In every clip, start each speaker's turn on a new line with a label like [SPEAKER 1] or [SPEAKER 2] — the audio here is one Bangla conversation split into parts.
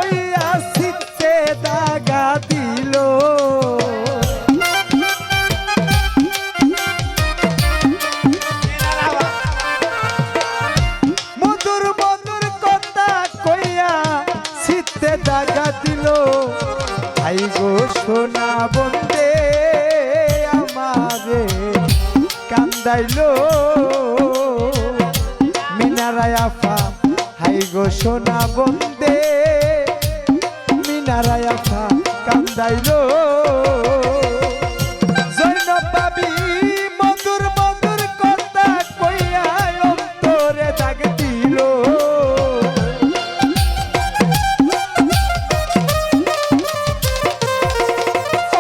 [SPEAKER 1] কইয়া সিতে দাগা দিল মধুর মধুর কথা কইয়া সিতে দাগা দিল আই গো সোনা বন্দে আমারে কান্দাইলো মিনারায় আফা হাই গো সোনা বন্দে মিনারায় আফা কান্দাইলো জৈনব ভাবি মধুর মধুর কথা কইয়া অন্তরে দাগ দিল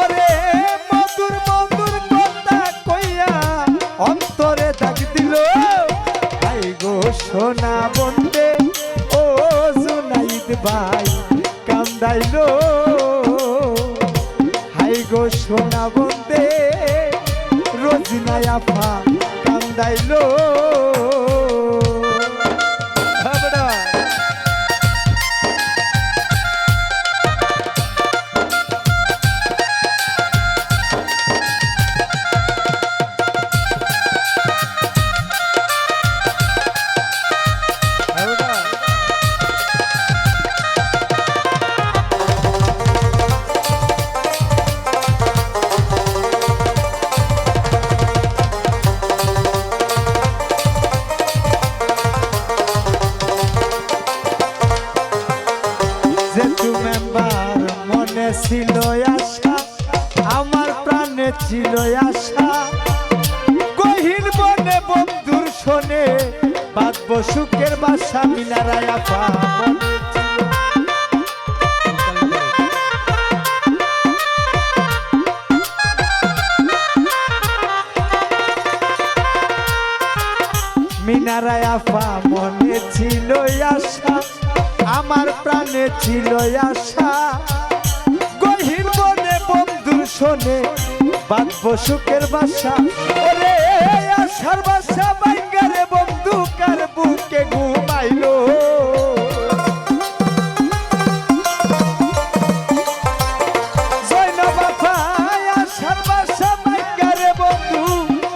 [SPEAKER 1] ওরে মধুর মধুর কথা কইয়া অন্তরে দাগ দিল হাই গো সোনা বন্দে ও জুনাইদ ভাই কান্দাইলো হাই গো সোনা বন্দে রোজিনা আফা কান্দাইলো মনে ছিল আশা আমার প্রাণে ছিল আশা গহীন বনে বন্ধুর শোনে বাঁধবো সুখের বাসা মিনারায় আফা মিনারায় আফা মনে ছিল আশা আমার প্রাণে ছিল আশা গহীন বনে বন্ধুর শোনে বাঁধবো সুখের বাসা ওরে আশার বাসা বাইঙ্গারে বন্ধু কার বুকে ঘুমাইলো জৈনব আফা আশার বাসা বাইঙ্গারে বন্ধু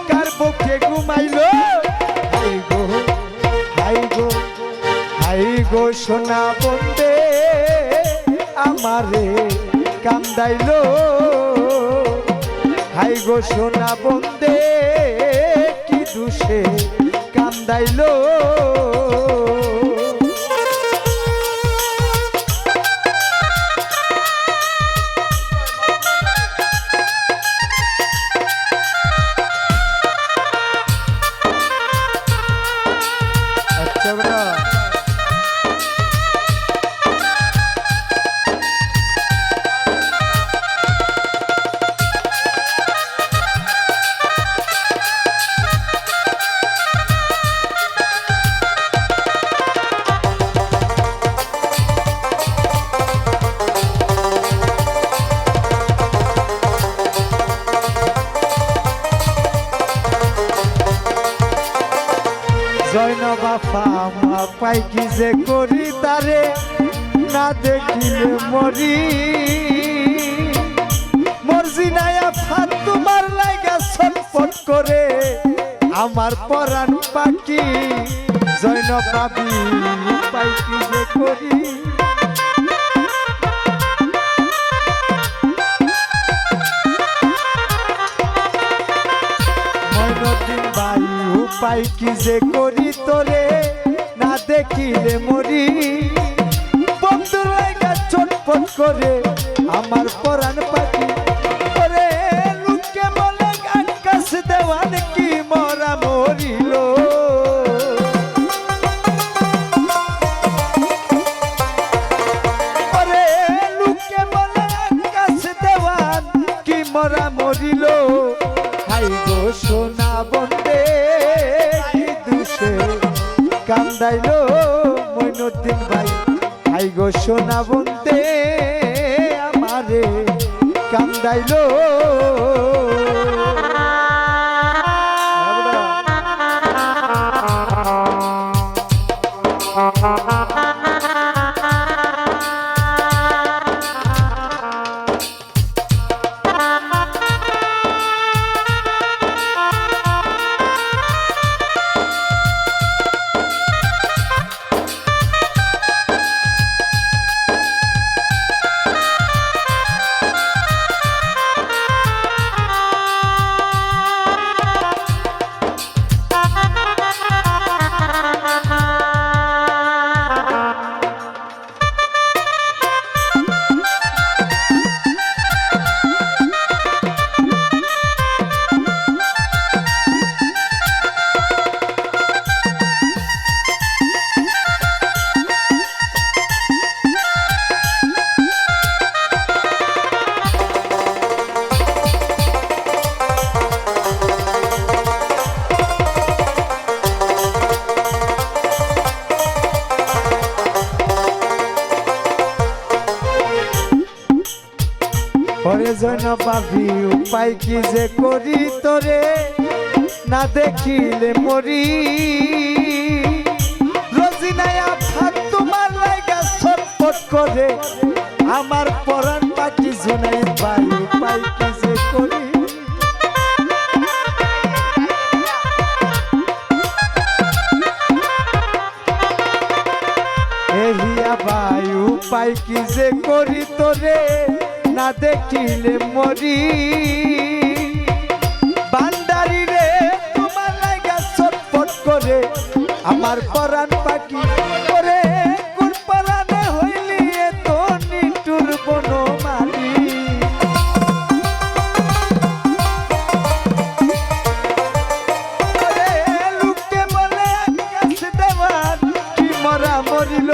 [SPEAKER 1] কার বুকে ঘুমাইলো হাই গো সোনা বন্দে আমারে কান্দাইলো হাই গো সোনা বন্দে কি দুষে কান্দাইলো জৈনব আফা মা পাই কি যে করি তারে না দেখিলে মরি মর্জিনায় আফা তোমার লাগা ছটফট করে আমার পরাণ পাখি জৈনব ভাবি পাই কি যে করি মইনুদ্দিন ভাই উপায় কি যে করি তোরে না দেখিলে মরি বন্ধুর লাগা চটপট করে আমার পরাণ পাখি ওরে লোকে বলে আকাশ দেওয়ান কি মরা মরিল ওরে লোকে বলে আকাশ দেওয়ান কি মরা মরিল হাই গো সোনা বন্দে কি দুষে কান্দাইলো মইনুদ্দিন ভাই হাই গো সোনা বন্দে আমারে কান্দাইলো ওরে জৈনব ভাবি উপায় কি যে করি তোরে না দেখিলে মরি রোজিনায় আফা তোমার লাগা ছটফট করে আমার পরাণ পাখি জুনাইদ ভাই উপায় কি যে করি এহিয়া ভাই উপায় কি যে করি তোরে না দেখিলে মরি বান্দারি রে তোমার লাগা ছটফট করে আমার পরাণ পাখি করে কোন পরাণে হইলি এত নিটুর বনমালী লোকে বলে আকাশ দেওয়ার কি মরা মরিল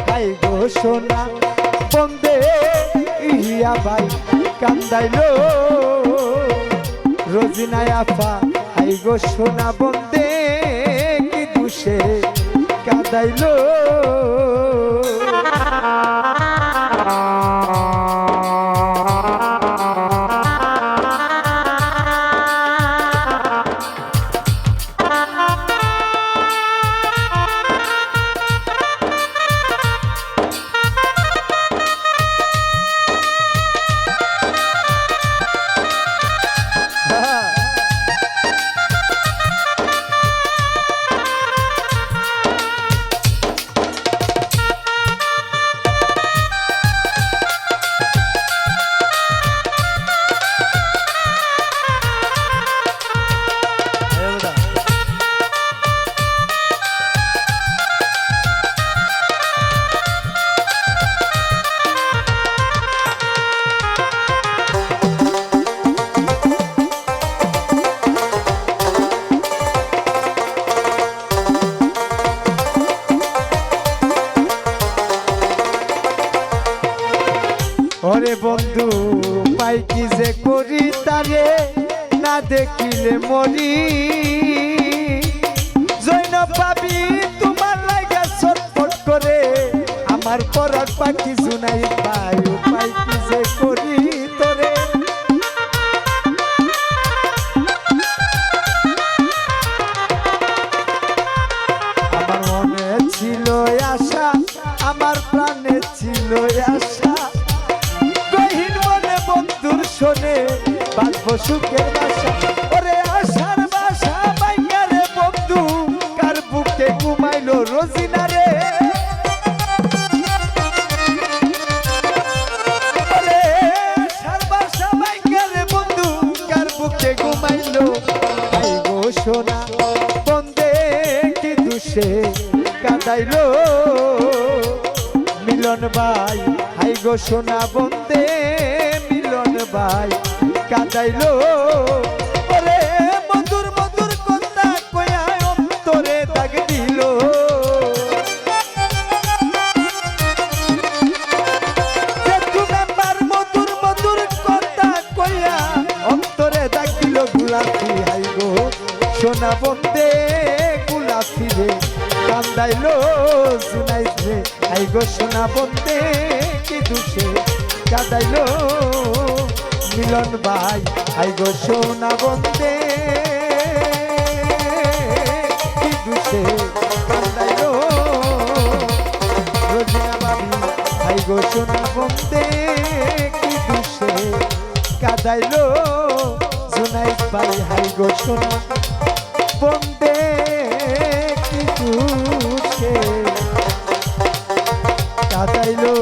[SPEAKER 1] ভাই গো সোনা বন্দে ইহিয়া ভাই কান্দাইলো রোজিনায় আফা আই গো সোনা বন্দে কি দুষে কাঁদাইলো ওরে বন্ধু পাই কি যে করি তারে না দেখিলে মরি জৈনব ভাবি তোমার লাগা ছটফট করে আমার পরাণ পাখি জুনাইদ ভাই উপায় কি যে করি তোরে আমার মনে ছিল আশা আমার প্রাণে ছিল আশা শোনে বাঁধবো সুখের বাসা ওরে আশার বাসা বাইঙ্গা রে বন্ধু কার বুকে ঘুমাইলো রোজিনা রে ওরে আশার বাসা বাইঙ্গা রে বন্ধু কার বুকে ঘুমাইলো ভাই গো সোনা বন্দে কি দুষে কাঁদাইলো মিলন ভাই হাই গো সোনা বন্দে ভাই কাঁদাইলো ওরে মধুর মধুর কথা কয়া অন্তরে দাগ দিল মধুর মধুর কথা কয়া অন্তরে দাগ দিল গুলাফি হাই গো সোনা বন্দে গুলাফি রে কান্দাইলো জুনাইদ রে হাই গো সোনা বন্দে কি দুষে কাঁদাইলো মিলন ভাই আই গো সোনা বন্দে কি দুষে কান্দাইলো রোজিনা ভাবি আই গো সোনা বন্দে কি দুষে কাঁদাইলো জুনাইদ ভাই হাই গো সোনা বন্দে কি দুষে কাঁদাইলো